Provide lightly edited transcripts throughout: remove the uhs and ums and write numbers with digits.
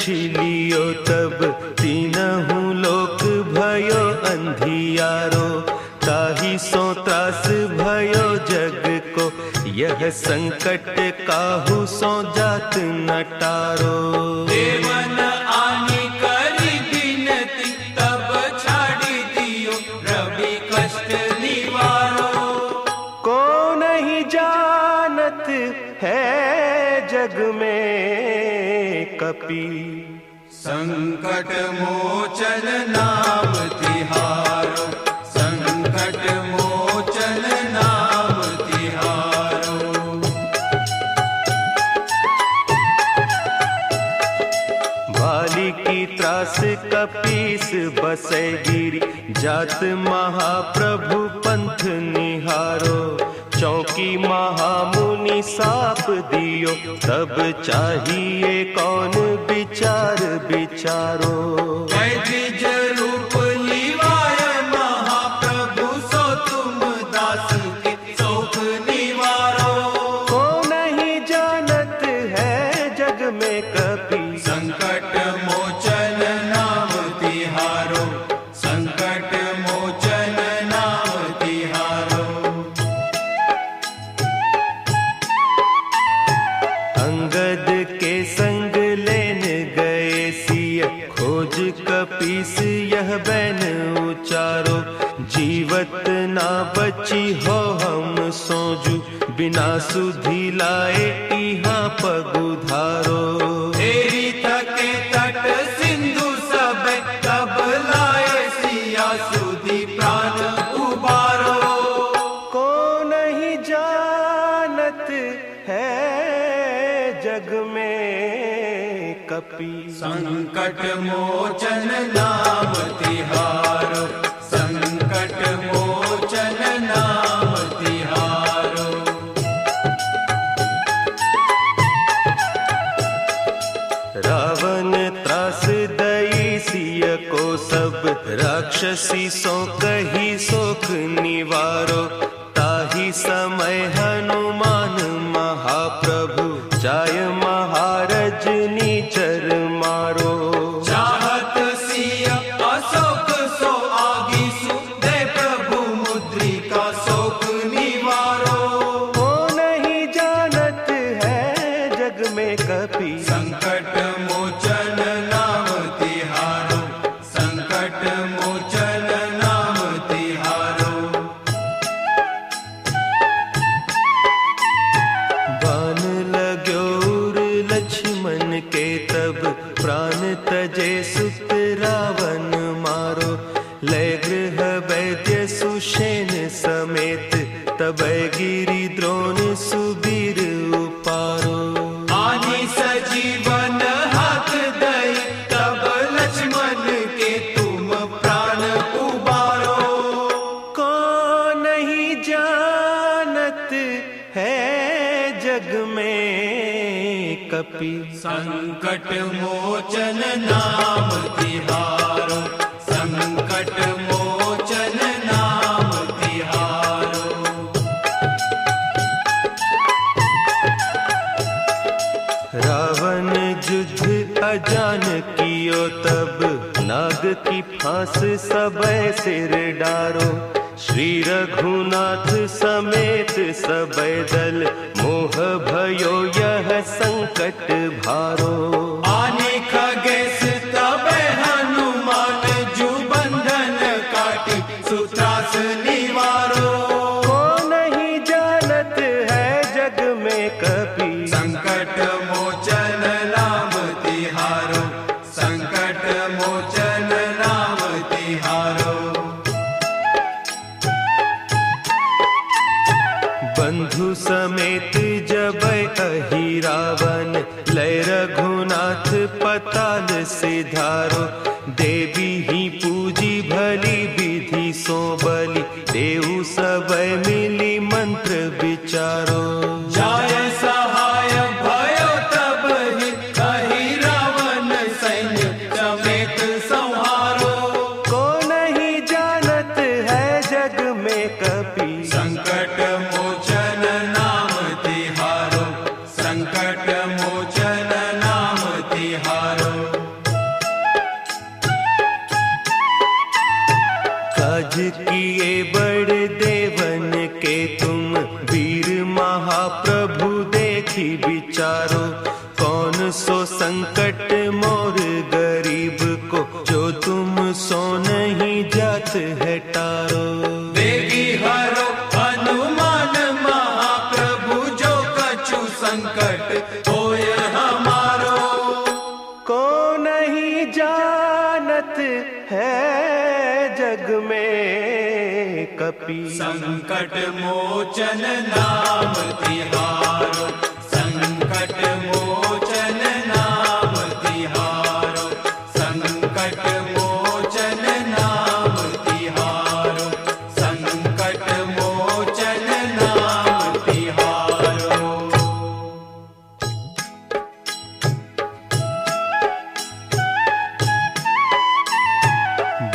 लियो तब तीनहु लोक भयो अंधियारो। ताहि सो त्रास भयो जग को, यह संकट काहू सो जात न टारो। देवन आनी करी बिनती, तब छाड़ी दियो रवि कष्ट निवारो। को नहीं जानत है जग में कपि, संकट मोचन नाम तिहारो। संकट मोचन नाम तिहारो। भाली की त्रास कपीस बसै गिरी, जात महाप्रभु पंथ निहारो। चौकी महामुनि साप दियो, तब चाहिए कौन विचार विचारो। द्विज रूप लिवाय महाप्रभु, सो तुम दास के शोक निवारो। को नहीं जानत है जग में कपि, संकट मोचन नाम तिहारो। संकट मोचन नाम तिहारो। अंगद के संग लेन गए सिय, खोज कपीस यह बैन उचारो। जीवत ना बची हो हम सोजू, बिना सुधि लाए इहाँ पगुधारो। तेरी थके तट सिंधु सब, तब लाए सिया सुधि प्राण उबारो। को नहीं जानत है जग में कपि, संकट मोचन नाम तिहारो। संकट मोचन नाम तिहारो। रावण त्रास दई सिय को सब, राक्षसी सो कही सोख निवारो। ताहि समय हनुमान महाप्रभु, जाय महारज नीचर मारो। चाहत सिया अशोक सो आगीसु, दे प्रभु मुद्रिका शोक निवारो। को नहीं जानत है जग में कपि, संकट मोचन नाम तिहारो। संकट मोचन नाम तिहारो। बान लाग्यो उर लक्ष्मण के तब, प्राण तजे सुत रावण मारो। लय गृह वैद्य सुषेण समेत, तबै गिरि द्रोण सुबीर उपारो। आनी सजीवन हाथ दई, तब लक्ष्मण के तुम प्राण उबारो। को नहीं जानत है जग में कपि, संकट मोचन नाम तिहारो। संकट मोचन नाम तिहारो। रावण युद्ध अजान कियो तब, नाग की फांस सबै सिर डारो। श्री रघुनाथ समेत सबै दल, मोह भयो यह संकट भारो। आने खगेश तबे हनुमान, जू बंधन काटी सुत्रास निवारो। को नहीं जानत है जग में कपि, संकट मोचन नाम तिहारो। संकट मोचन नाम तिहारो। बंधु समेत जबै अहि रावण, लय रघुनाथ पताल सिधारो। देवी ही पूजी भली विधि सो बलि, देहु सबै मिली मंत्र विचारो। जाय सहाय भयो तब ही, कही रावण सैन्य समेत संहारो। को नहीं जानत है जग में कपि, संकट मोचन नाम तिहारो। संकट मोचन नाम तिहारो। राज किए बड़े देवन के तुम, वीर महाप्रभु देखी विचारो। कौन सो संकट मोर गरीब को, जो तुम सो नहीं जात है टारो। देगी हरो हनुमान महाप्रभु, जो कछु संकट होय हमारो। को नहीं जानत है जग में कपि, संकट मोचन नाम तिहारो। संकट मोचन नाम तिहारो। संकट मोचन नाम तिहारो। संकट मोचन नाम तिहारो।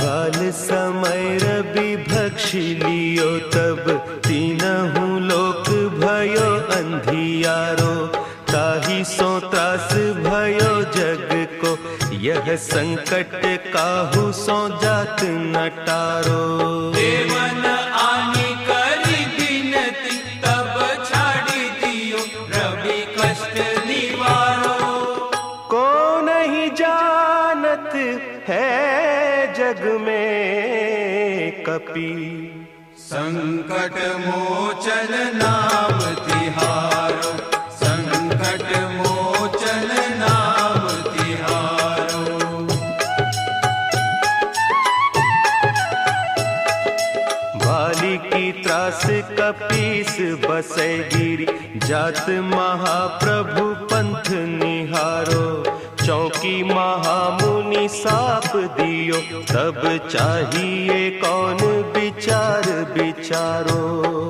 बाल समय रवि भक्ष लियो, तब तीनहु लोक भयो अंधियारो। ताहि सो त्रास भयो जग को, यह संकट काहू सो जात न टारो। देवन आनी करी बिनती, तब छाड़ी दियो रवि कष्ट निवारो। को नहीं जानत है जग में कपि, संकट मोचन नाम तिहारो। संकट मोचन नाम तिहारो। बाली की त्रास कपीस बसै गिरी, जात महाप्रभु पंथ निहारो। चौकी महामुनि साप दियो, तब चाहिए कौन विचार विचारो।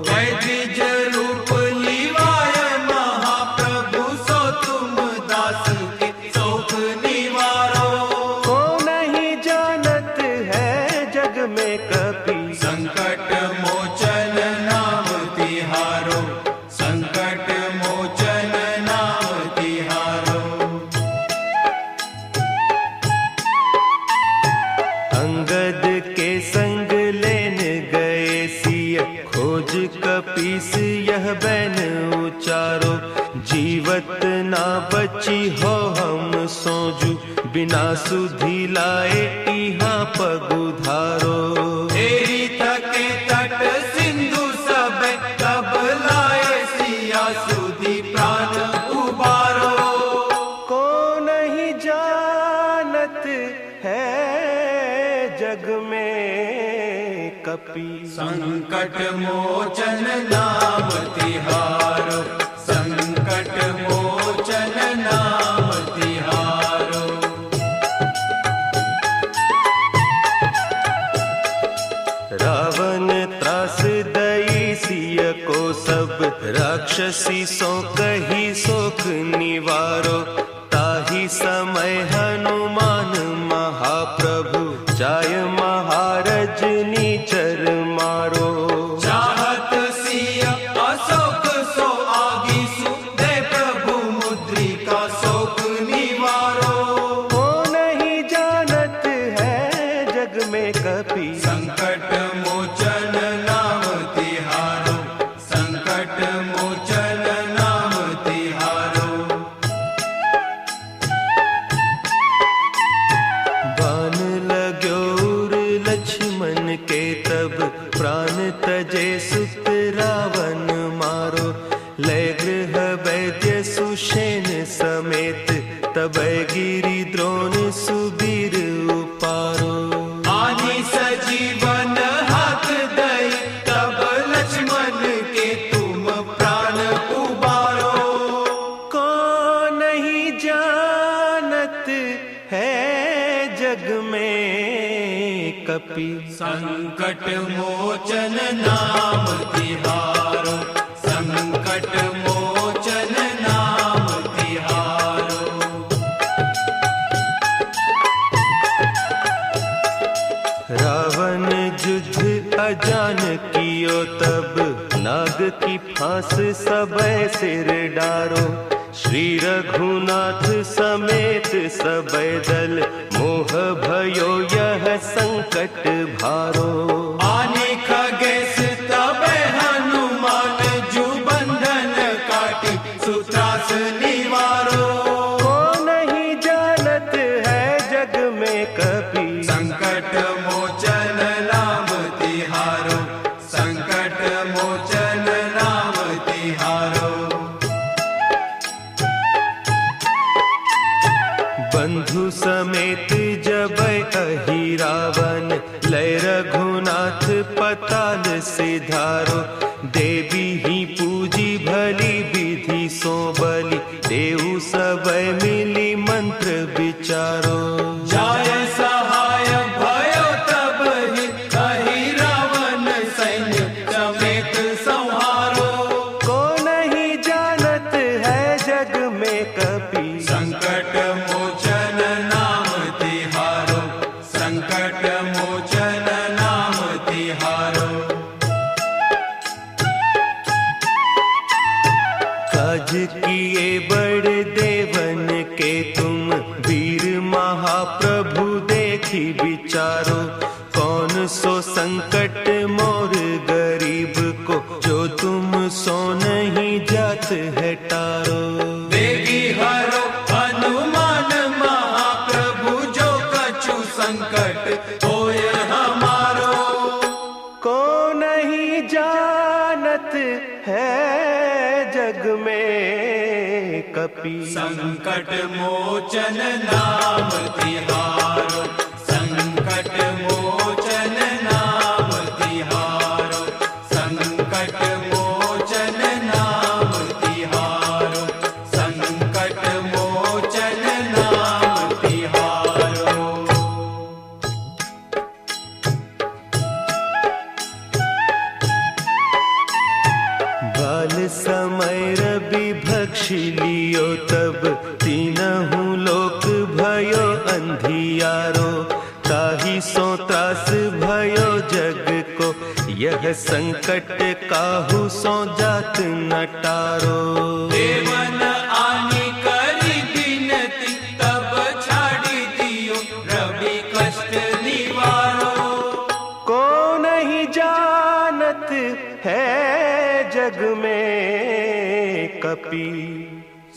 द्विज रूप लिवाय महाप्रभु, सो तुम दास के शोक निवारो। को नहीं जानत है जग में कपि, संकट मोचन नाम तिहारो। संकट मोचन नाम तिहारो। अंगद के संग लेन गए सिय, खोज कपीस यह बैन उचारो। जीवत ना बची हो हम सोजू, बिना सुधि लाए इहाँ पगुधारो। तेरी थके तट सिंधु सब, तब लाए सिया सुधि प्राण उबारो। को नहीं जानत है जग में कपि, संकट मोचन नाम तिहारो। संकट मोचन नाम तिहारो। रावण त्रास दई सिय को, सब राक्षसी सो कही सोख निवारो। ताहि समय हनुमान महाप्रभु, जाय महारज नीचर मारो। चाहत सिया अशोक सो आगीसु, दे प्रभु मुद्रिका शोक निवारो। को नहीं जानत है जग में कपि, संकट मोचन नाम तिहारो। संकट मोचन नाम तिहारो। बान लाग्यो उर लक्ष्मण के, तब प्राण तजे सुत रावण मारो। लय गृह वैद्य सुषेण समेत, तब गिरि द्रोण सुबीर उपारो। आनी सजीवन हाथ दई, तब लक्ष्मण के तुम प्राण उबारो। को नहीं जानत है जग में कपि, संकट मोचन नाम तिहारो। संकट मोचन नाम तिहारो। रावण युद्ध अजान कियो, तब नाग की फांस सबे सिर डारो। श्री रघुनाथ समेत सबे दल, मोह भयो यह संकट भारो। पताल सिधारो। देवी ही पूजी भली विधि सो बलि, देहु सबय मिली मंत्र विचारो। जाय सहाय भयो तब ही, कही रावण सैन्य समेत संहारो। को नहीं जानत है जग में कपि, संकट मोचन नाम तिहारो, संकट मोचन नाम तिहारो। काज किए बड़े देवन के तुम, वीर महाप्रभु देखी विचारो। कौन सो संकट मोर गरीब को, जो तुम सो नहीं जात है टारो। देगी हरो हनुमान महाप्रभु, जो कछु संकट होय हमारो। को नहीं जानत है जग में कपि, संकट मोचन नाम तिहारो, संकट मोचन नाम तिहारो, संकट मोचन नाम तिहारो, संकट मोचन नाम तिहारो। बाल समय रवि भक्षि लियो तब, तीनहु लोक भयो अंधियारो। ताहि सो त्रास भयो जग को, यह संकट काहू सो जात न टारो। देवन आनी करी बिनती, तब छाड़ी दियो रवि कष्ट निवारो। को नहीं जानत है जग में कपि,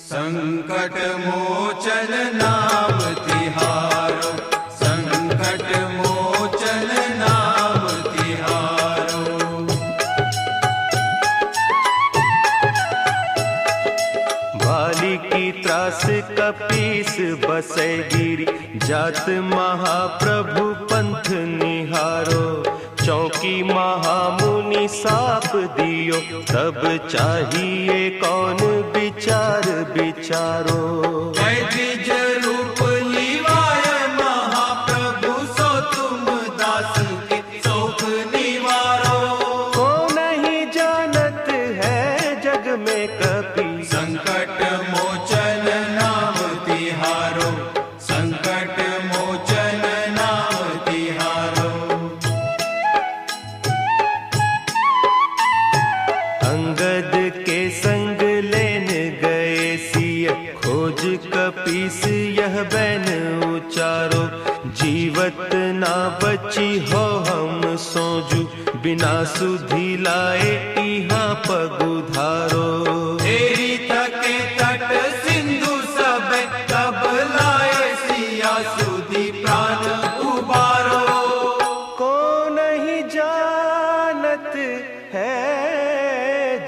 संकट मोचन नाम तिहारो, संकट मोचन नाम तिहारो। भाली की त्रास कपीस बसै गिरी, जात महाप्रभु पंथ निहारो। चौकी महामुनि साप दियो, तब चाहिए कौन विचार विचारो। द्विज रूप लिवाय महाप्रभु, सो तुम दास के शोक निवारो। को नहीं जानत है जग में कपि, संकट मोचन नाम तिहारो, संकट मोचन नाम तिहारो। अंगद के संग लेन गए सिय, खोज कपीस यह बैन उचारो। जीवत ना बची हो हम सोजू, बिना सुधि लाए इहाँ पगुधारो। तेरी थके तट सिंधु सब, तब लाए सिया सुधि प्राण उबारो। को नहीं जानत है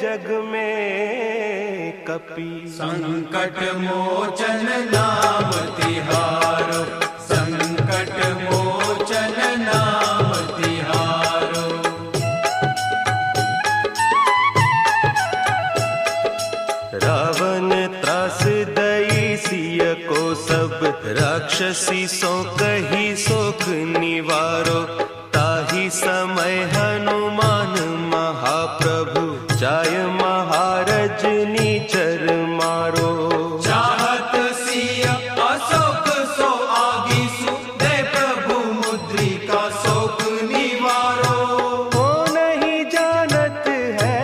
जग में कपि, संकट मोचन नाम तिहारो, संकट मोचन नाम तिहारो। रावण त्रास दई सिय को सब, राक्षसी सो कही सोख निवारो। ताहि समय हनुमान महाप्रभु, जाय महारज नीचर मारो। चाहत सिया अशोक सो आगीसु, दे प्रभु मुद्रिका शोक निवारो। को नहीं जानत है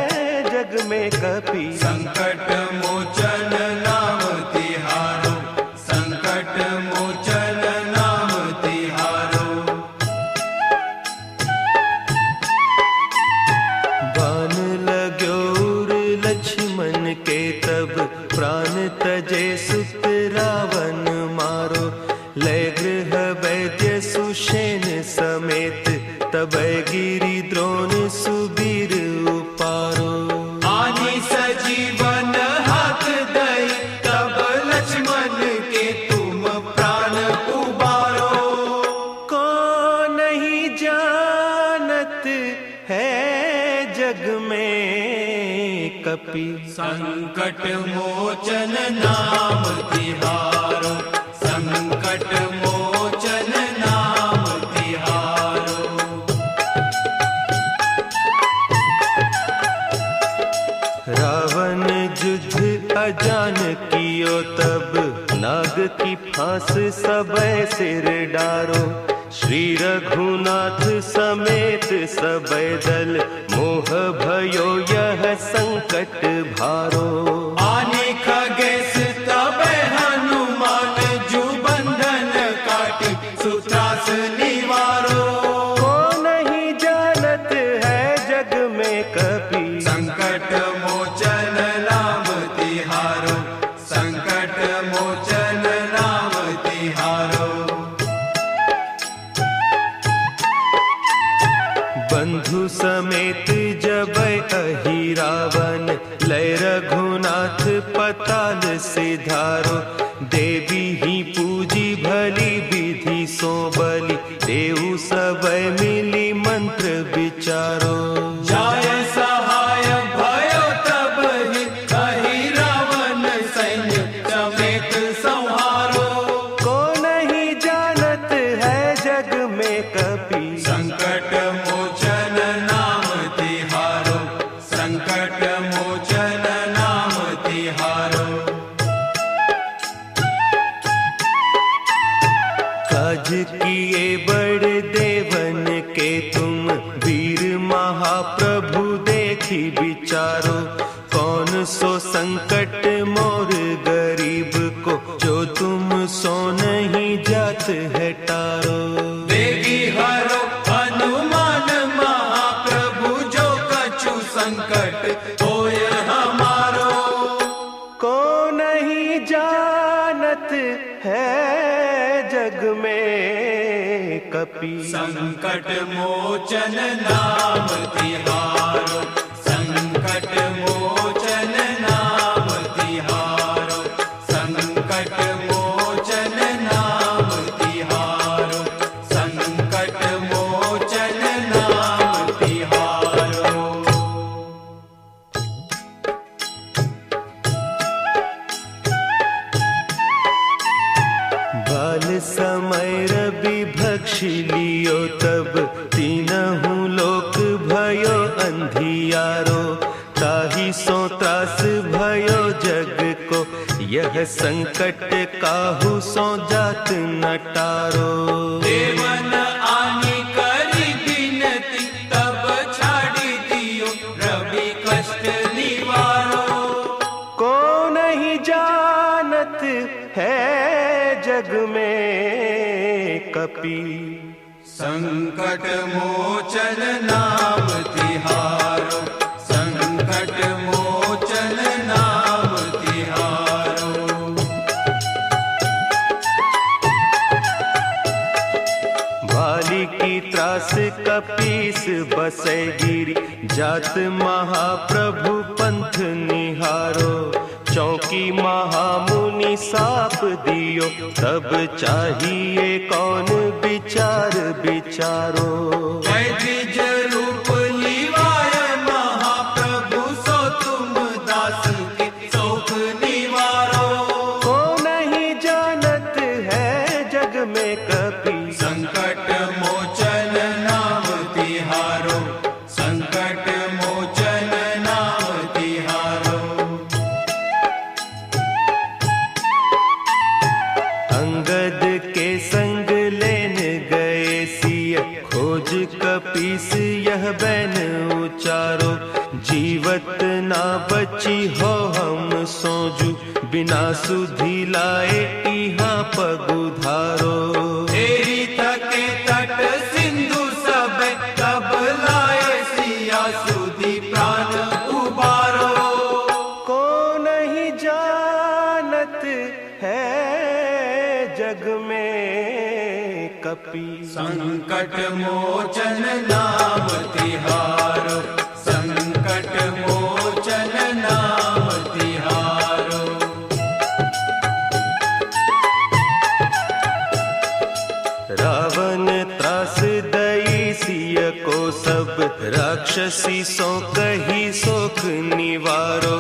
जग में कपि, संकट मोचन नाम तिहारो, संकट मोचन नाम तिहारो। बान लाग्यो उर लक्ष्मण के तब, प्राण तजे सुत रावण मारो। लय गृह वैद्य सुषेण समेत, तब गिरि द्रोण सुबीर उपारो। आनी सजीवन हाथ दई, तब लक्ष्मण के तुम प्राण उबारो। को नहीं जानत है जग में कपि। संकट मोचन नाम तिहारो, संकट मोचन नाम तिहारो। रावण युद्ध अजान कियो तब, नाग की फांस सबे सिर डारो। श्री रघुनाथ समेत सबे दल, मोह भयो यह संकट भारो। आने खगेश तबे हनुमान, जु बंधन काटी सुत्रास निवारो। को नहीं जानत है जग में कपि, संकट मोचन नाम तिहारो, संकट मोचन नाम तिहारो। बंधु समेत जब अहि रावण, लय रघुनाथ पताल सिधारो। देवी ही पूजी भली विधि सो बलि, देव सबै मिली मंत्र विचारो। जाय सहाय भयो तब ही, कहि रावण सैन्य समेत संहारो। को नहीं जानत है जग में कपि, संकट मोचन नाम तिहारो, संकट मोचन नाम तिहारो। काज किए बड़ देवन के तुम, वीर महाप्रभु देखी विचारो। कौन सो संकट मोर गरीब को, जो तुम सो नहीं जात है टारो। देवी हरो हनुमान महाप्रभु, जो कछु संकट होय हमारो। को नहीं जानत है जग में कपि, संकट मोचन नाम तिहारो, संकट मोचन नाम तिहारो, संकट मोचन नाम तिहारो, संकट मोचन नाम तिहारो। बाल समय रवि भक्षि लियो तब, तीनहु लोक भयो अंधियारो। ताहि सो त्रास भयो जग को, यह संकट काहू सो जात न टारो। देवन आनी करी बिनती, तब छाड़ी दियो रवि कष्ट निवारो। को नहीं जानत है जग में कपि, संकट मोचन नाम तिहारो, संकट मोचन नाम तिहारो। बाली की त्रास कपीस बसै गिरी, जात महाप्रभु पंथ निहारो। चौकी महामुनि साप दियो, तब चाहिए कौन विचार विचारो। द्विज रूप लिवाय महाप्रभु, सो तुम दास के शोक निवारो। को नहीं जानत है जग में कपि, संकट मोचन नाम तिहारो, संकट मोचन नाम तिहारो। अंगद के संग लेन गए सिय, खोज कपीस यह बैन उचारो। जीवत ना बची हो हम सोजू, बिना सुधि लाए इहाँ पगुधारो। तेरी थके तट सिंधु सब, तब लाए सिया सुधि प्राण उबारो। को नहीं जानत है जग में कपि, संकट मोचन नाम तिहारो, संकट मोचन नाम तिहारो। रावण त्रास दई सिय को सब, राक्षस सीसो कही सोख निवारो,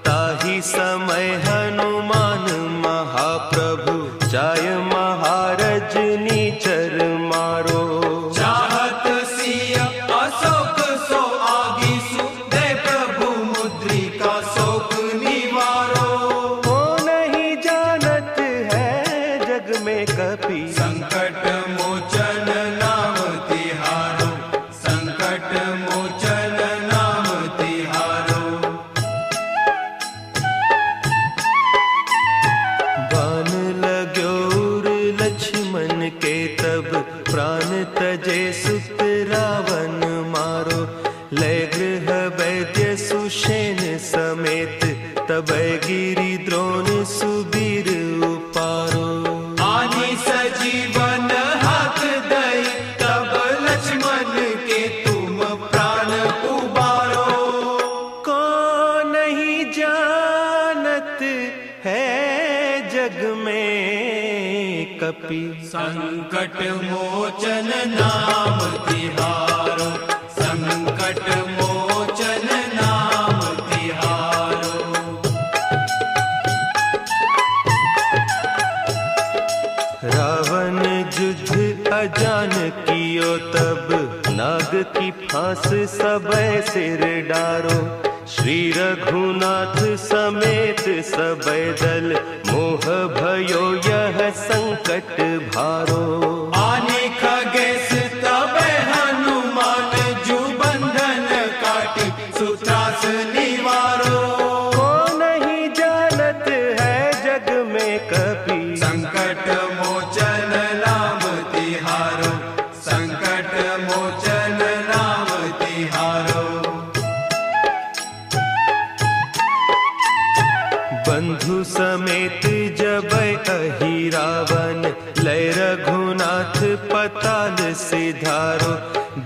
ताही समय हनुमान महाप्रभु, जाय महारज नीचर मारो। चाहत सिय अशोक सो आगीसु, दे प्रभु मुद्रिका शोक निवारो। वो नहीं जानत है जग में कपि, संकट मोचन नाम तिहारो, संकट मोचन नाम तिहारो। बान लाग्यो उर लक्ष्मण के तब, प्राण तजे सुत रावण मारो। लय गृह वैद्य सुषेण समेत, तबै गिरि द्रोण सुबीर उपारो। आनी सजीवन हाथ दई, तब लक्ष्मण के तुम प्राण उबारो। को नहीं जानत है जग में कपि, संकट मोचन नाम तिहारो, संकट मोचन नाम तिहारो। रावण युद्ध अजान कियो तब, नाग की फांस सबे सिर डारो। श्री रघुनाथ समेत सबे दल, मोह भयो यह संकट भारो। आने खगेश तबे हनुमान, जु बंधन काटी सुत्रास निवारो। को नहीं जानत है जग में कपि, संकट मोचन नाम तिहारो, संकट मोचन नाम तिहारो। बंधु समेत जबै अहि रावण, लय रघुनाथ पताल सिधारो।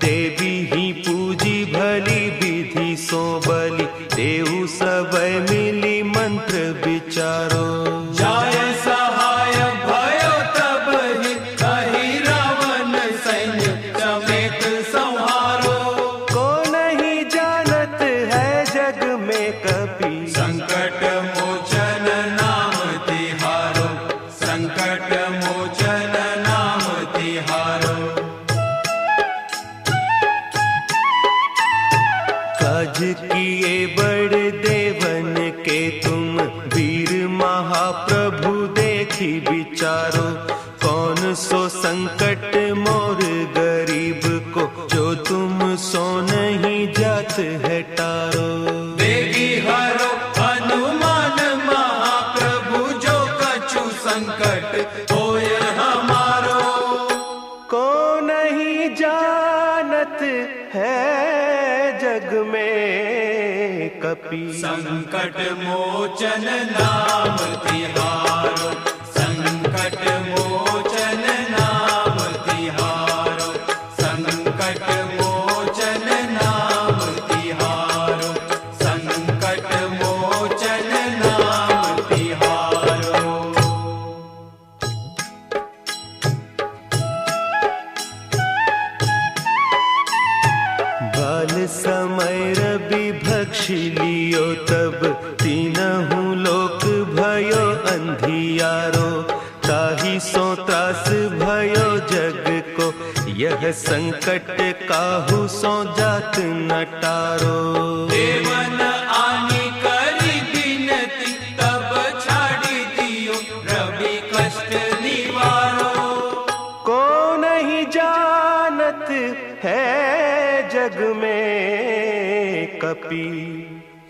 देवी ही पूजी भली विधि सो बलि, देहु सबै मिली मंत्र विचारो। जाय सहाय भयो तब ही, कहि रावण सैन्य समेत संहारो। को नहीं जानत है जग में कपि, संकट मोचन नाम तिहारो, संकट मोचन नाम तिहारो। काज किए बड़ देवन के तुम, वीर महाप्रभु देखी विचारो। कौन सो संकट मोर गरीब को, जो तुम सो नहीं जात है टारो। देवी हरो हनुमान महाप्रभु, जो कछु संकट होय हमारो। को नहीं जानत है जग में कपि, संकट मोचन नाम तिहारो, संकट मोचन नाम तिहारो, संकट मोचन नाम तिहारो, संकट मोचन नाम तिहारो। बाल समय रवि भक्षी लियो तब, तीनहु लोक भयो अंधियारो। ताही सो त्रास भयो जग को, यह संकट काहू सो जात न टारो। देवन आनी करी बिनती, तब छाड़ी दियो रवि कष्ट निवारो। को नहीं जानत है जग में कपि,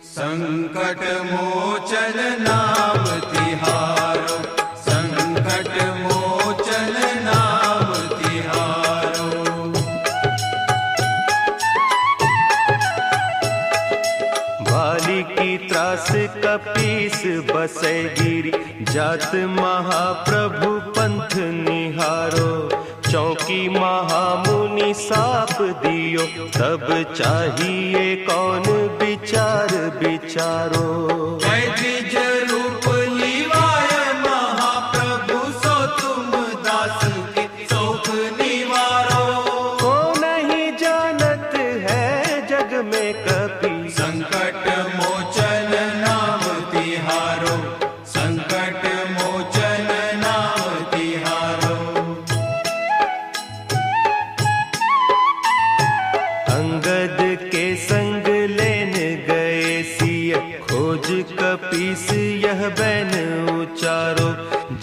संकट मोचन नाम तिहारो, संकट मोचन नाम तिहारो। भाली की त्रास कपीस बसै गिरी, जात महाप्रभु पंथ निहारो। चौकी महामुनि साप दियो, तब चाहिए कौन विचार विचारो। वैद्य रूप लिवाय महाप्रभु, सो तुम दास के शोक निवारो। को नहीं जानत है जग में कपि। संकट मोचन नाम तिहारो, संकट मोचन नाम तिहारो। अंगद के संग लेन गए सिय, खोज कपीस यह बैन उचारो।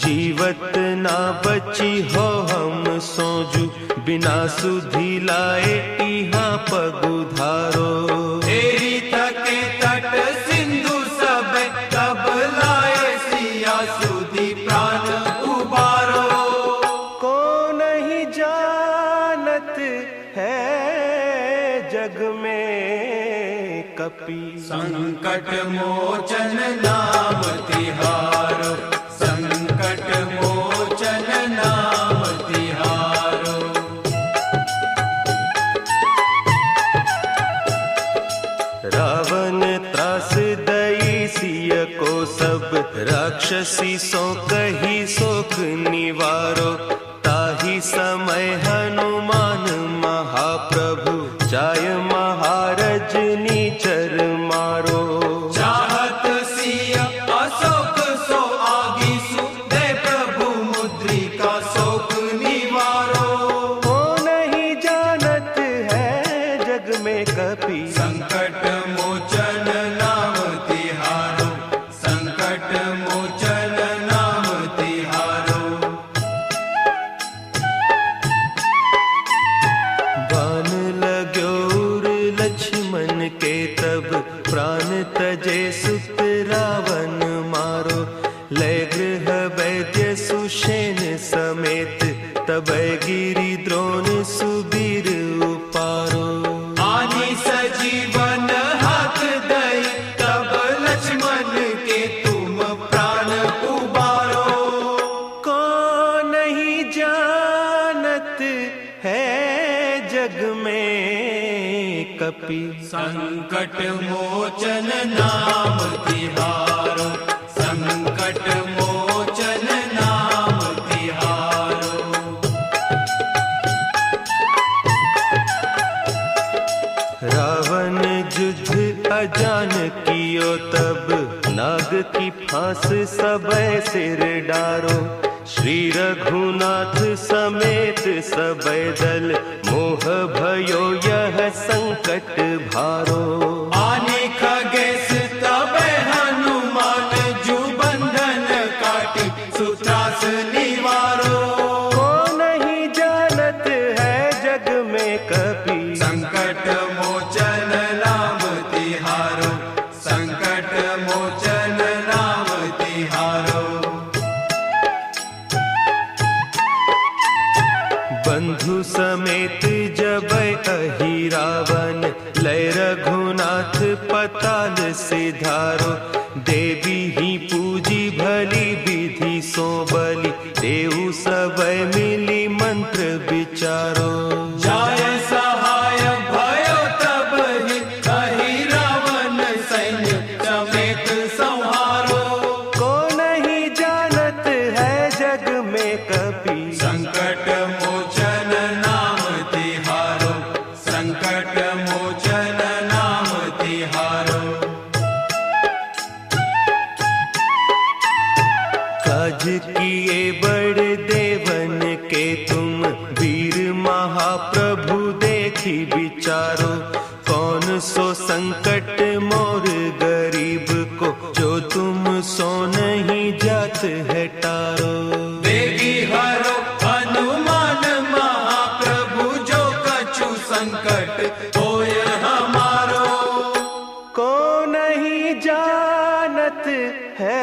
जीवत ना बची हो हम सोजू, बिना सुधि लाए इहाँ पगुधारो। तेरी थके तट सिंधु सब, तब लाए सिया सुधि प्राण उबारो। को नहीं जानत है जग में कपि। संकट मोचन नाम तिहारो, संकट मोचन नाम तिहारो। रावण त्रास दई सिय को सब, राक्षसी सो कही सोख निवारो। ताहि समय हनुमान महाप्रभु, जाय महारज नीचर मारो। चाहत सिया अशोक सो आगीसु, दे प्रभु मुद्रिका शोक निवारो। को नहीं जानत है जग में कपि। संकट मोचन नाम तिहारो, संकट मोचन नाम तिहारो। बान लाग्यो उर लक्ष्मण के तब, प्राण तजे सुत रावण मारो। लय गृह वैद्य सुषेण समेत, तब गिरि द्रोण सुबीर उपारो। आनी सजीवन हाथ दई, तब लक्ष्मण के तुम प्राण उबारो। को नहीं जानत है जग में कपि। संकट मोचन नाम तिहारो, संकट मोचन नाम तिहारो। रावण युद्ध अजान कियो तब, नाग की फांस सबे सिर डारो। श्री रघुनाथ समेत सबे दल, मोह भयो यह संकट भारो। आने खगेश तबे हनुमान, जु बंधन काटी सुत्रास निवारो। को नहीं जानत है जग में कपि। संकट मोचन नाम तिहारो, संकट मोचन नाम तिहारो। बंधु समेत जब अहि रावण, लय रघुनाथ पताल सिधारो। देवी ही पूजी भली विधि सो बलि, देहु सब मिली मंत्र विचारो। जाय सहाय भयो तब ही, कही रावण सैन्य समेत संहारो। को नहीं जानत है जग में कपि। संकट मोचन नाम तिहारो, संकट मोचन नाम तिहारो। काज किए बड़ देवन के तुम, वीर महाप्रभु देखी विचारो। कौन सो संकट मोर गरीब को, जो तुम सो नहीं जात है टारो। देवी हरो हनुमान महाप्रभु, जो कछु संकट होय हमारो। को नहीं जानत है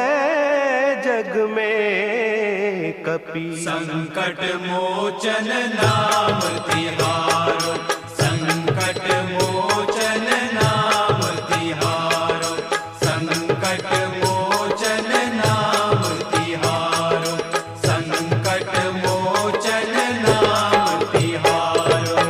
जग में कपि। संकट मोचन नाम तिहारो, संकट मोचन नाम तिहारो, संकट मोचन नाम तिहारो, संकट मोचन नाम तिहारो।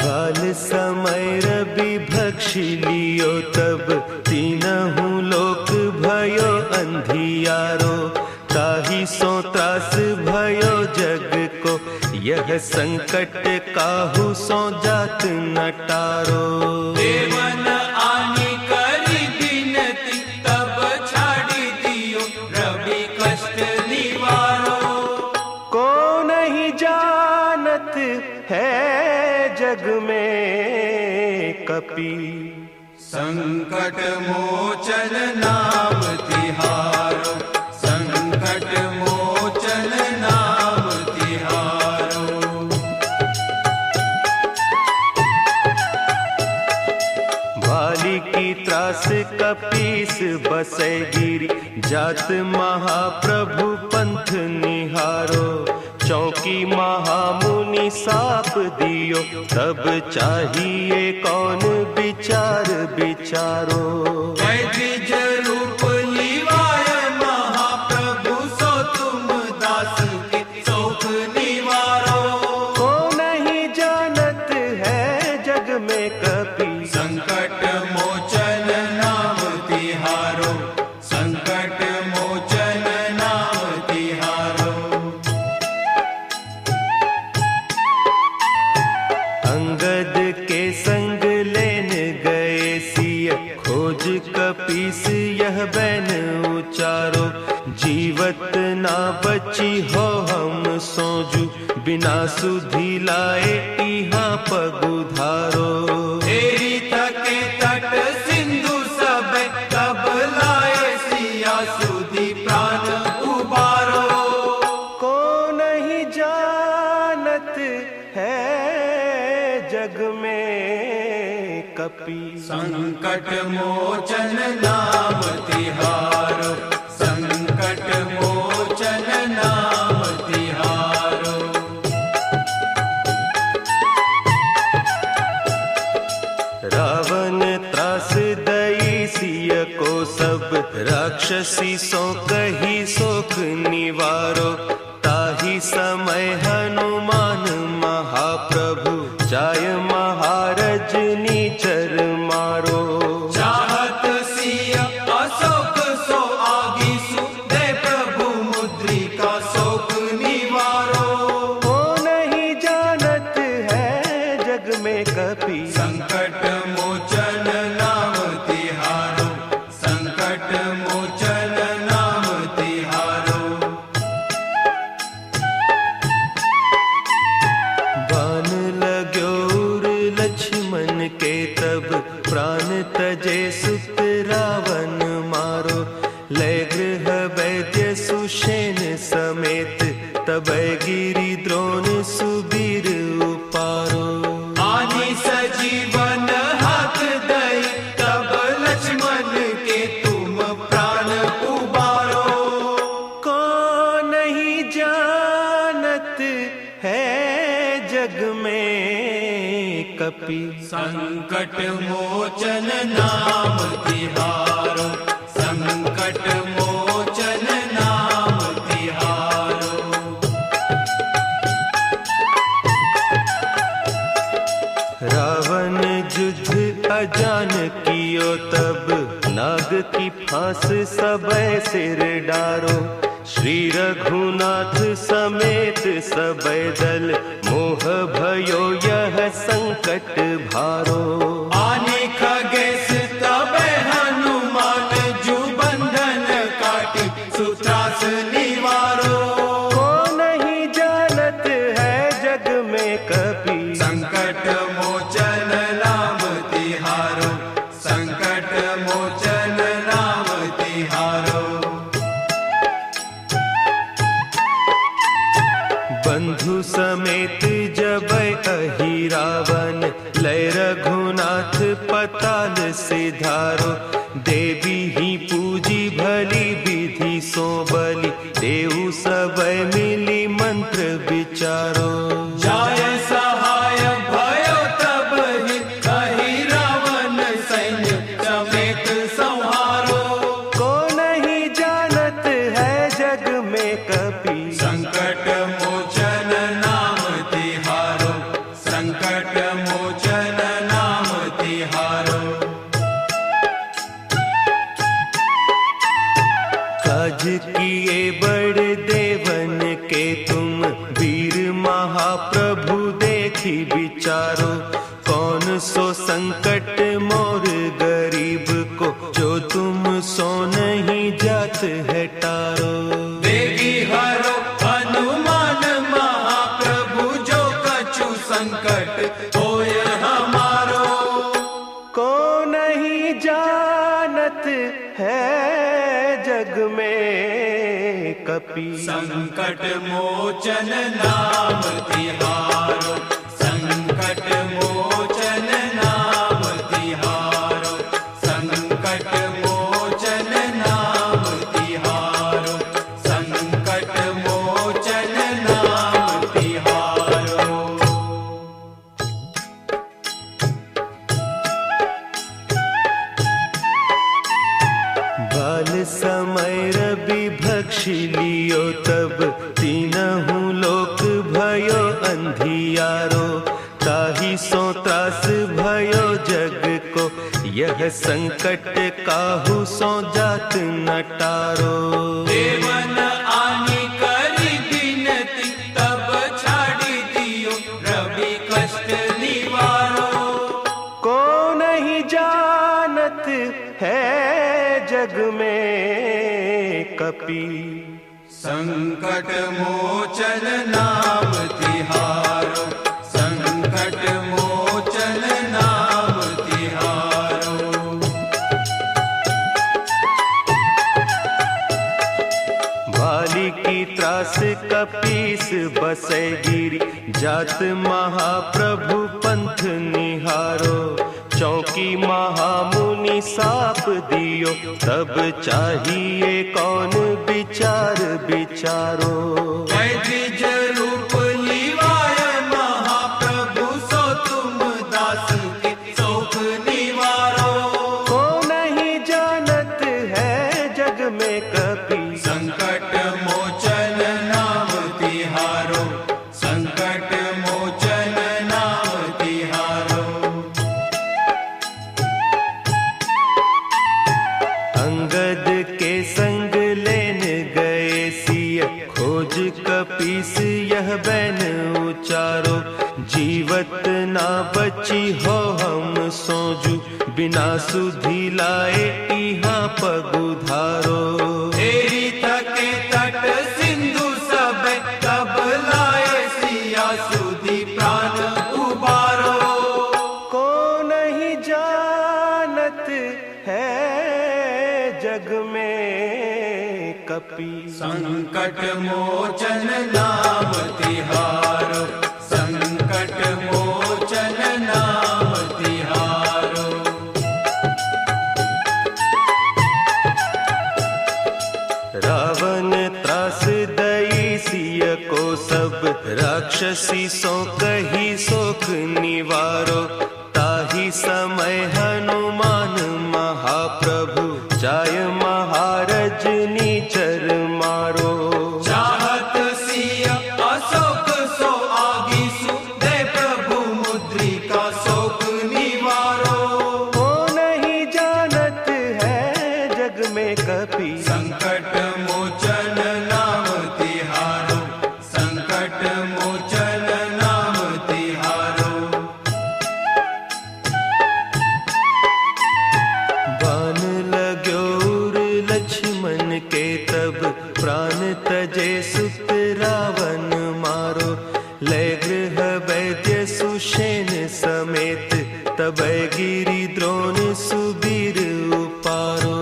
बाल समय रवि भक्षि लियो तब, तीनहु लोक भयो अंधियारो। ताहि सो त्रास भयो जग को, यह संकट काहू सो जात न टारो। देवन आनी करी बिनती, तब छाड़ी दियो रवि कष्ट निवारो। को नहीं जानत है जग में कपि, संकट मोचन नाम तिहारो, संकट मोचन नाम तिहारो। भाली की त्रास कपीस बसै गिरी, जात महाप्रभु पंथ निहारो। चौकी महामुनि साप दियो, तब चाहिए कौन विचार विचारो। द्विज रूप लिवाय महाप्रभु, सो तुम दास के शोक निवारो। को नहीं जानत है जग में कपि, संकट मोचन नाम तिहारो, संकट मोचन नाम तिहारो। अंगद के संग लेन गए सिय, खोज कपीस यह बैन उचारो। जीवत ना बची हो हम सोजू, बिना सुधि लाए इहाँ पगुधारो। तेरी थके तट सिंधु सब, तब लाए सिया सुधि प्राण उबारो। को नहीं जानत है जग में कपि, संकट मोचन नाम तिहारो, संकट मोचन नाम तिहारो। रावण त्रास दई सिय को, सब राक्षसी सो कही सोख निवारो। ताही समय हनुमान महाप्रभु, जाय महारज नीचर मारो। चाहत सिया अशोक सो आगीसु, दे प्रभु मुद्रिका शोक निवारो। को नहीं जानत है जग में कपि, संकट मोचन नाम तिहारो, संकट मोचन नाम तिहारो। बान लाग्यो उर लक्ष्मण के, तब प्राण तजे सुत रावण मारो। लय गृह वैद्य सुषेण समेत, तब गिरि द्रोण सुबीर उपारो। आनी सजीवन हाथ दई, तब लक्ष्मण के तुम प्राण उबारो। को नहीं जानत है जग में कपि, संकट मोचन नाम तिहारो, संकट मोचन नाम तिहारो। रावण युद्ध अजान कियो, तब नाग की फांस सबै सिर डारो। श्री रघुनाथ समेत सबै दल, मोह भयो यह संकट भारो। आने खगेश तबे हनुमान, जू बंधन काटी सुत्रास निवारो। को नहीं जानत है जग में कपि, संकट मोचन नाम तिहारो, संकट मोचन नाम तिहारो। बंधु समेत जबै अहि रावण, लय रघुनाथ पताल सिधारो। देवी ही पूजी भली विधि सो बलि, देहु सबै मिली मंत्र विचारो। जाय सहाय भयो तब ही, कही रावण सैन्य समेत संहारो। को नहीं जानत है जग में कपि, संकट मोचन नाम तिहारो, संकट मोचन नाम तिहारो। काज किए बड़ देवन के तुम, वीर महाप्रभु देखी विचारो, कौन सो संकट मोर गरीब को, जो तुम सो नहीं जात है टारो। देगी हरो हनुमान महाप्रभु, जो कछु संकट होय हमारो। को नहीं जानत है जग में कपि, संकट मोचन नाम तिहारो, संकट मोचन नाम तिहारो, संकट मोचन नाम तिहारो, संकट मोचन नाम तिहारो। बाल समय रवि भक्ष लियो, तब तीनहु लोक भयो अंधियारो, ताहि सो त्रास भयो जग को, यह संकट काहू सो जात न टारो। देवन आनी करी बिनती, तब छाड़ी दियो रवि कष्ट निवारो। को नहीं जानत है जग में कपि, संकट मोचन नाम तिहारो, संकट मोचन नाम तिहारो। बाली की त्रास कपीस बसै गिरी, जात महाप्रभु पंथ निहारो, चौकी महामुनि साप दियो, तब चाहिए कौन विचार विचारो। द्विज रूप लिवाय महाप्रभु, सो तुम दास के शोक निवारो। को नहीं जानत है जग में कपि, संकट मोचन नाम तिहारो, संकट मोचन नाम तिहारो। अंगद के संग लेन गए सिय, खोज कपीस यह बैन उचारो, जीवत ना बची हो हम सोजू, बिना सुधि लाए इहाँ पगुधारो। तेरी थके तट सिंधु सब, तब लाए सिया सुधि प्राण उबारो। को नहीं जानत है जग में कपि, संकट मोचन नाम तिहारो, संकट मोचन नाम तिहारो। रावण त्रास दई सिय को, सब राक्षसी सो कही सोख निवारो, ताहि समय हनुमान महाप्रभु, जाय महारज नीचर मारो। चाहत सिय अशोक सो आगीसु, दे प्रभु मुद्रिका शोक निवारो। को नहीं जानत है जग में कपि, संकट मोचन नाम तिहारो, संकट मोचन नाम तिहारो। बान लाग्यो उर लक्ष्मण के, तब प्राण तजे सुत रावण मारो, लय गृह वैद्य सुषेण समेत, तब गिरि द्रोण सुबीर उपारो।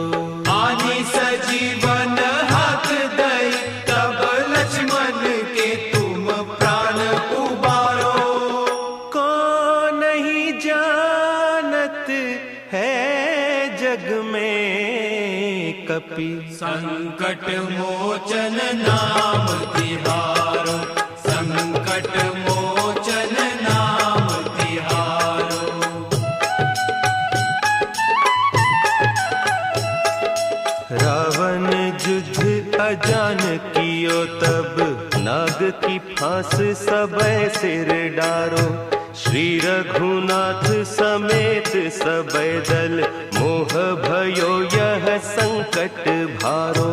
आनी सजीवन हाथ दई, तब लक्ष्मण के तुम प्राण उबारो। को नहीं जानत है जग में कपि, संकट मोचन नाम तिहारो, संकट मोचन नाम तिहारो। रावण युद्ध अजान कियो, तब नाग की फांस सबे सिर डारो, श्री रघुनाथ समेत सबे दल, मोह भयो यह संकट भारो।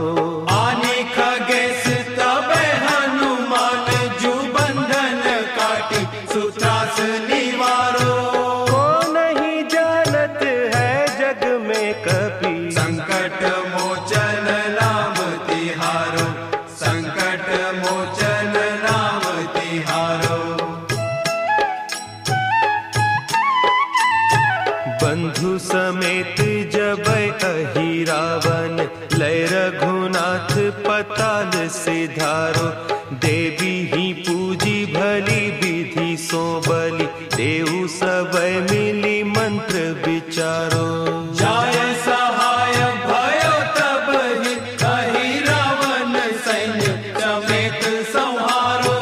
आने खगेश तब हनुमान, जू समेत जब अहि रावण, लय रघुनाथ पताल सिधारो। देवी ही पूजी भली विधि सो बलि, देहु सब मिली मंत्र विचारो। जाय सहाय भयो तब ही, अहि रावण सैन्य समेत संहारो।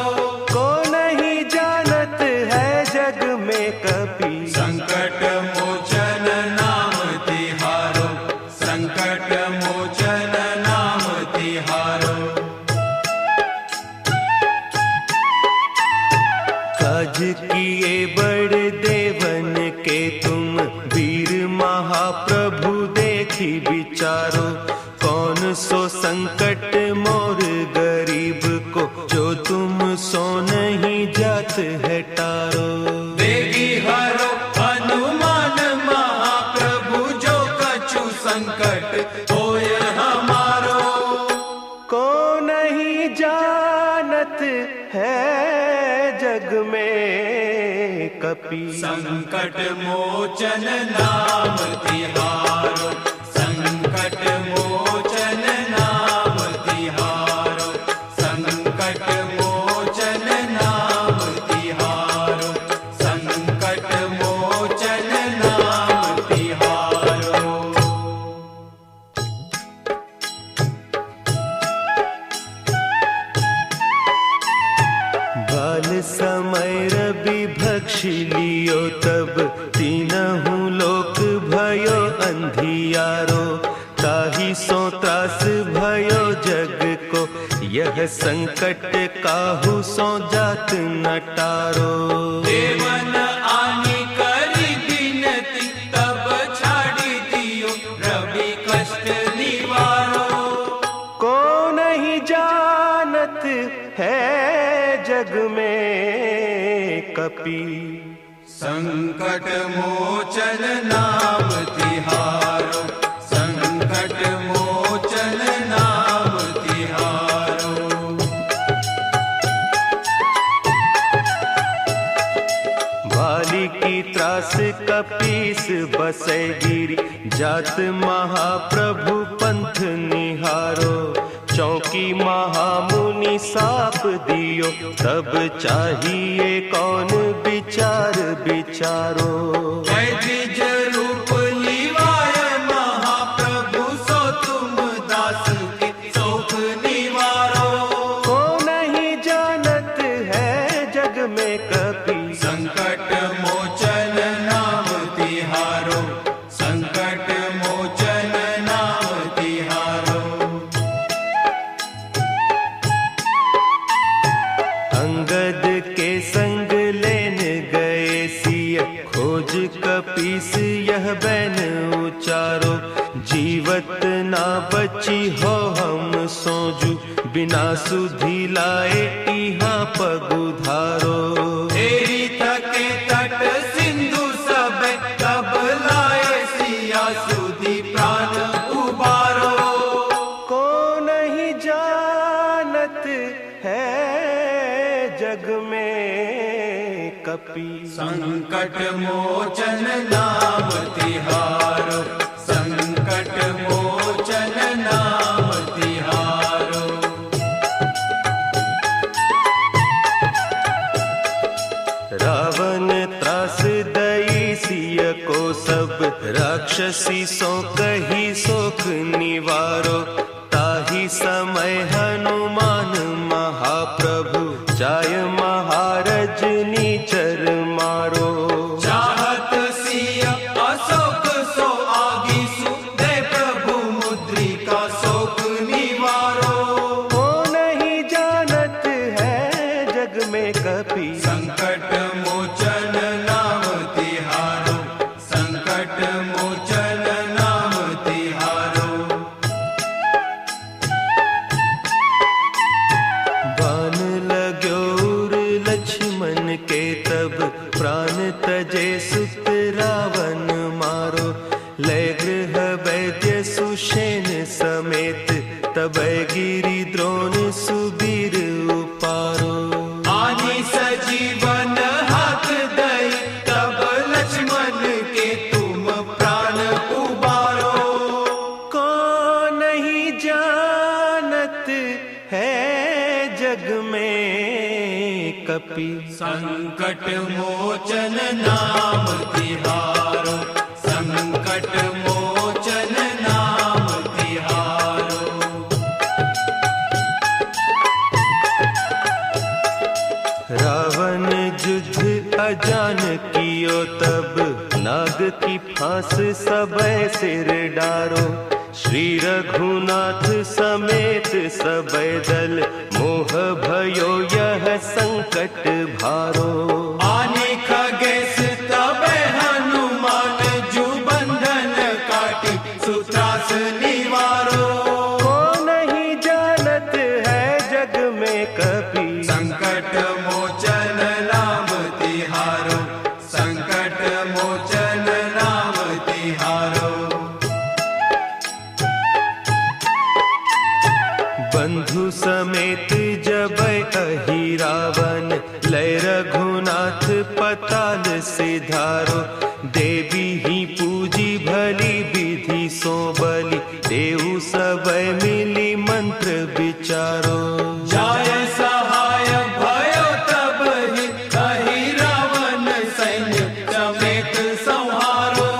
को नहीं जानत है जग में कपि, संकट मोचन नाम तिहारो, संकट मोचन नाम तिहारो। काज किए बड़ देवन के तुम, वीर महाप्रभु देखी विचारो। कौन सो संकट मोर गरीब को, जो तुम सो नहीं जात है टारो। देगी हरो हनुमान महाप्रभु, जो कछु संकट होय हमारो। को नहीं जानत है जग में कपि, संकट मोचन नाम तिहारो, संकट मोचन नाम तिहारो, संकट मोचन नाम तिहारो, संकट मोचन नाम तिहारो। बाल समय रवि भक्षि लियो तब, तीनहु लोक भयो अंधियारो। ताहि सो त्रास भयो जग को, यह संकट काहू सो जात न टारो। देवन आनी करी बिनती, तब छाड़ी दियो रवि कष्ट निवारो। को नहीं जानत है जग में कपि, संकट मोचन नाम तिहारो, संकट मोचन नाम तिहारो। बाली की त्रास कपीस बसै गिरी, जात महाप्रभु पंथ निहारो। चौकी महामुनि साप दियो, तब चाहिए कौन विचार विचारो। द्विज रूप लिवाय महाप्रभु, सो तुम दास के शोक निवारो। को नहीं जानत है जग में कपि, संकट मोचन नाम तिहारो, संकट मोचन नाम तिहारो। अंगद के संग लेन गए सिय, खोज कपीस यह बैन उचारो। जीवत ना बची हो हम सोजू, बिना सुधि लाए इहाँ पगुधारो। तेरी थके तट सिंधु सब, तब लाए सिया सुधि प्राण उबारो। को नहीं जानत है जग में कपि, संकट मोचन नाम तिहारो, संकट मोचन नाम तिहारो। रावण त्रास दई सिय को सब, राक्षसी सो कही सोख निवारो। ताहि समय हनुमान महाप्रभु, जाय महारज नीचर मारो। चाहत सिया अशोक सो आगीसु, दे प्रभु मुद्रिका शोक निवारो। को नहीं जानत है जग में कपि, संकट मोचन नाम तिहारो, संकट मोचन नाम तिहारो। बान लाग्यो उर लक्ष्मण के तब, प्राण तजे सुत रावण मारो। लय गृह वैद्य सुषेण समेत, तब गिरि द्रोण सुबीर उपारो। आनी सजीवन हाथ दई, तब लक्ष्मण के तुम प्राण कपि। संकट मोचन नाम तिहारो, संकट मोचन नाम तिहारो। रावण युद्ध अजान कियो तब, नाग की फांस सबे सिर डारो। श्री रघुनाथ समेत सबे दल, मोह भयो यह संकट भारो। आने खगेश तबे हनुमान, जु बंधन काटी सुत्रास निवारो। को नहीं जानत है जग में कभी, संकट मोचन नाम तिहारो, संकट मोचन नाम तिहारो। बंधु समेत जब अहि रावण, लय रघुनाथ पताल सिधारो। देवी ही पूजी भली विधि सो बलि, देहु सब मिली मंत्र विचारो। जाय सहाय भयो तब ही, अहि रावण सैन्य समेत संहारो।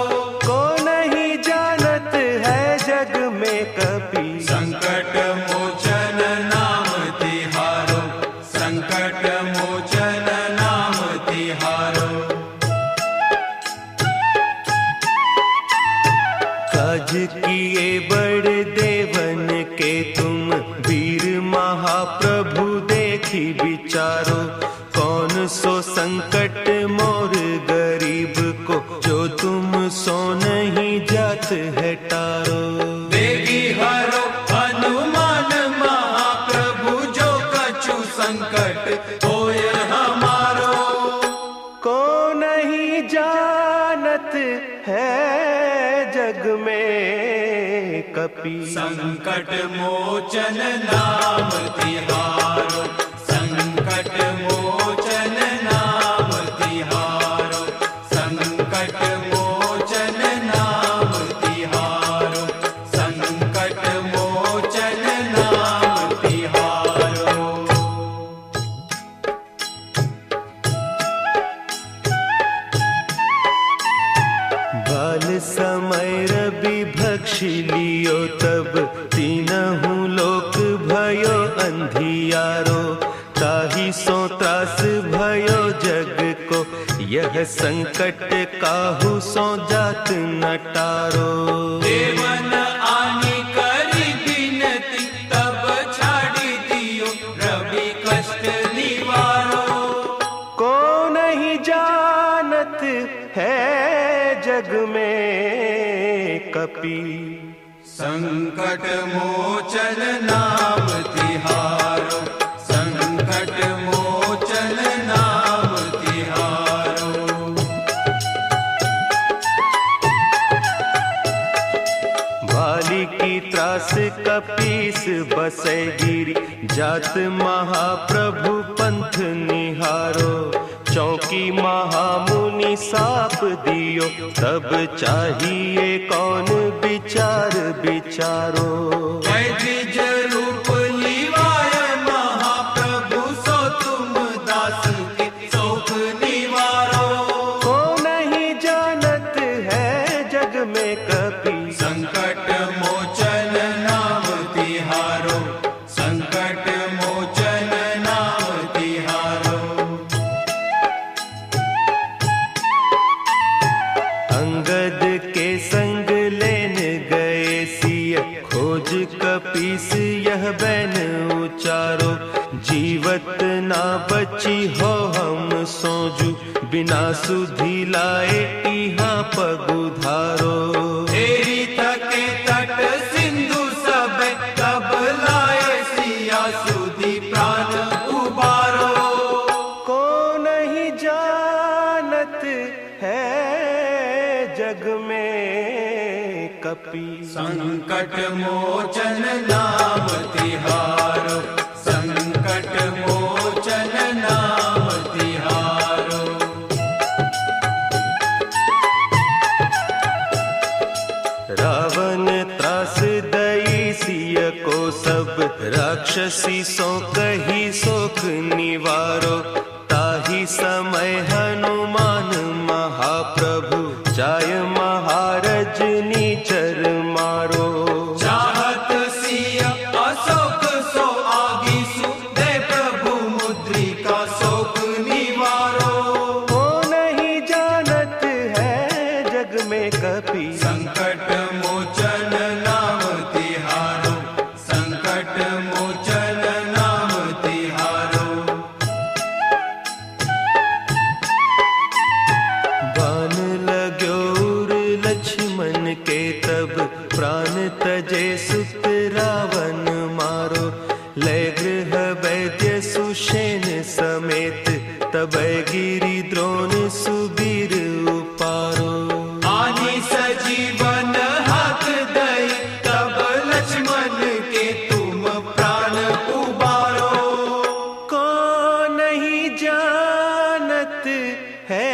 को नहीं जानत है जग में कभी, संकट मोचन नाम तिहारो, संकट मोचन नाम तिहारो। काज किए बड़ देवन के तुम, वीर महाप्रभु देखी विचारो। कौन सो संकट मोर गरीब को, जो तुम सो नहीं जात है टारो। देगी हरो हनुमान महाप्रभु, जो कछु संकट होय हमारो। को नहीं जानत है जग में कपि, संकट मोचन नाम तिहारो, संकट मोचन नाम तिहारो, संकट मोचन नाम तिहारो, संकट मोचन नाम तिहारो। बाल समय रवि भक्षी लियो तब, तीनहु लोक भयो अंधियारो। ताहि सो त्रास भयो जग को, यह संकट काहू सो जात न टारो। देवन आनी करी बिनती, तब छाड़ी दियो रवि कष्ट निवारो। को नहीं जानत है जग में कपि, संकट मोचन नाम तिहारो, संकट मोचन नाम तिहारो। भाली की त्रास कपीस बसे गिरी, जात महाप्रभु पंथ निहारो। चौकी महामुनि साप दियो, तब चाहिए कौन विचार विचारो। द्विज रूप लिवाय महाप्रभु, सो तुम दास के शोक निवारो। को नहीं जानत है जग में कपि, संकट मोचन नाम तिहारो, संकट मोचन नाम तिहारो। अंगद के संग लेन गए सिय, खोज कपीस यह बैन उचारो। जीवत ना बची हो हम सोजू, बिना सुधि लाए इहाँ पगुधारो। तेरी थके तट सिंधु सब, तब लाए सिया सुधि प्राण उबारो। को नहीं जानत है जग में कपि, संकट मोचन नाम तिहारो, संकट मोचन नाम तिहारो। रावण त्रास दई सिय को सब, राक्षसी सो कही सोख निवारो। तबै गिरि द्रोण सुबीर उपारो। आनी सजीवन हाथ दई तब लक्ष्मण के तुम प्राण उबारो। को नहीं जानत है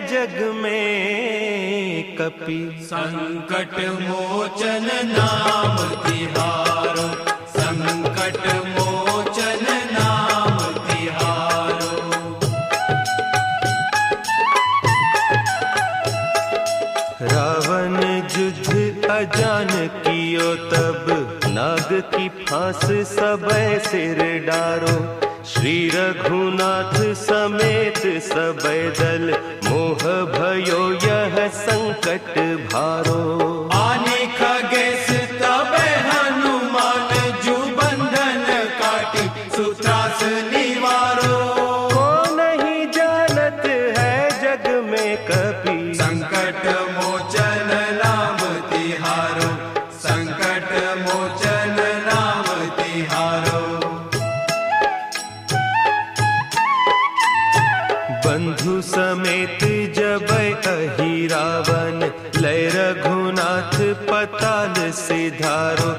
जग में कपि संकट मोचन नाम तिहारो, संकट मोचन नाम तिहारो। रावण युद्ध अजान कियो तब, नाग की फांस सबै सिर डारो। श्री रघुनाथ समेत सबै दल, मोह भयो यह संकट भारो। आने खगेश तबै हनुमान, जु बंधन काटी सुत्रास निवारो। को नहीं जानत है जग में कपि संकट मोचन नाम तिहारो, संकट मोचन नाम तिहारो। बंधु समेत जबै अहि रावण, लय रघुनाथ पताल सिधारो।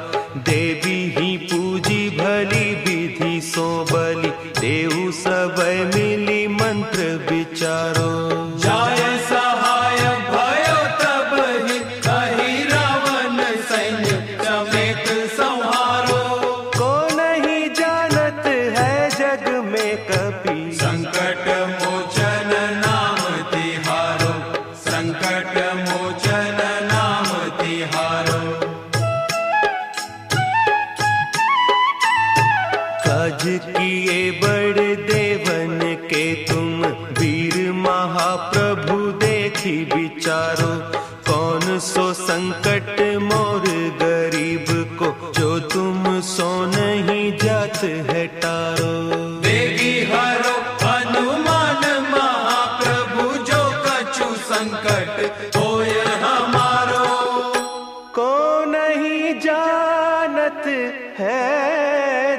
देवी ही पूजी भली विधि सो बलि, देहु सबै मिली मंत्र विचारो। जाय सहाय भयो तब ही, अहि रावण सैन्य समेत संहारो। को नहीं जानत है जग में कपि संकट मोचन नाम तिहारो, संकट मोचन नाम तिहारो। काज किए बड़ देवन के तुम, वीर महाप्रभु देखी विचारो। कौन सो संकट मोर गरीब को, जो तुम सो नहीं जात है टारो। देगी हरो हनुमान महाप्रभु, जो कछु संकट होय हमारो। को नहीं जानत है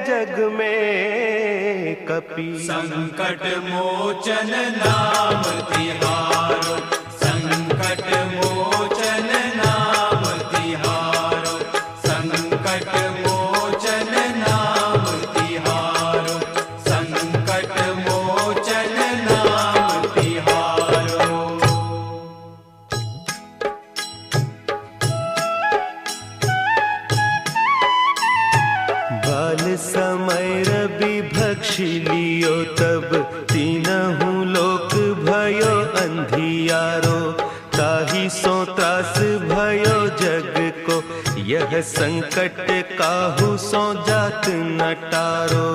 जग में कपि संकट मोचन नाम तिहारो, संकट मोचन नाम तिहारो, संकट मोचन नाम तिहारो, संकट मोचन नाम तिहारो। बाल समय रवि भक्षी लियो तब, तीनहु लोक भयो अंधियारो। ताहि सो त्रास भयो जग को, यह संकट काहू सो जात न टारो।